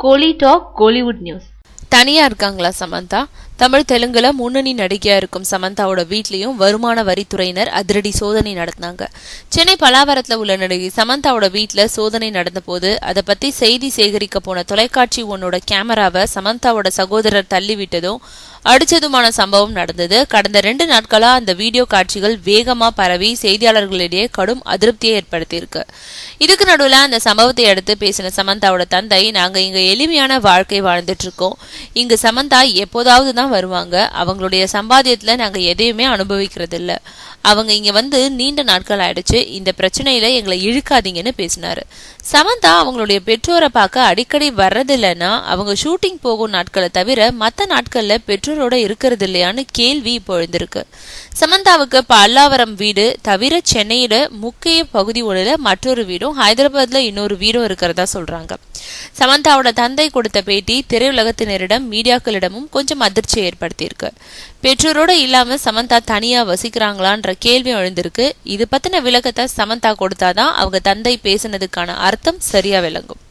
கோலி talk Kollywood news. தனியா இருக்காங்களா சமந்தா? தமிழ் தெலுங்குல முன்னணி நடிகையா இருக்கும் சமந்தாவோட வீட்லயும் வருமான வரித்துறையினர் அதிரடி சோதனை நடத்தினாங்க. சென்னை பலாவரத்துல உள்ள நடிகை சமந்தாவோட வீட்டுல சோதனை நடந்த போது அதை பத்தி செய்தி சேகரிக்க போன தொலைக்காட்சி ஒன்னோட கேமராவை சமந்தாவோட சகோதரர் தள்ளிவிட்டதும் அடிச்சதுமான சம்பவம் நடந்தது. கடந்த 2 நாட்களா அந்த வீடியோ காட்சிகள் வேகமா பரவி செய்தியாளர்களிடையே கடும் அதிருப்தியை ஏற்படுத்தியிருக்கு. இதுக்கு நடுவுல அந்த சம்பவத்தை அடுத்து பேசின சமந்தாவோட தந்தை, நாங்க இங்க எளிமையான வாழ்க்கை வாழ்ந்துட்டு இருக்கோம். இங்கு சமந்தா எப்போதாவது தான் வருவாங்க. அவங்களுடைய சம்பாத்தியத்துல நாங்க எதையுமே அனுபவிக்கிறது இல்ல. அவங்க இங்க வந்து நீண்ட நாட்கள் ஆயிடுச்சு. இந்த பிரச்சனையில எங்களை இழுக்காதீங்கன்னு பேசினாரு. சமந்தா அவங்களுடைய பெற்றோரை பார்க்க அடிக்கடி வர்றதில்லைன்னா அவங்க ஷூட்டிங் போகும் நாட்களை தவிர மற்ற நாட்கள்ல பெற்றோரோட இருக்கிறது இல்லையான்னு கேள்வி இப்போ எழுந்திருக்கு. சமந்தாவுக்கு பல்லாவரம் வீடு தவிர சென்னையில முக்கிய பகுதி ஒன்றுல மற்றொரு வீடும் ஹைதராபாத்ல இன்னொரு வீடும் இருக்கிறதா சொல்றாங்க. சமந்தாவோட தந்தை கொடுத்த பேட்டி திரையுலகத்தினரிடம் மீடியாக்களிடமும் கொஞ்சம் அதிர்ச்சியை ஏற்படுத்தியிருக்கு. பெற்றோரோட இல்லாம சமந்தா தனியா வசிக்கிறாங்களான்ற கேள்வி எழுந்திருக்கு. இது பத்தின விளக்கத்தை சமந்தா கொடுத்தாதான் அவங்க தந்தை பேசினதுக்கான அர்த்தம் சரியா விளங்கும்.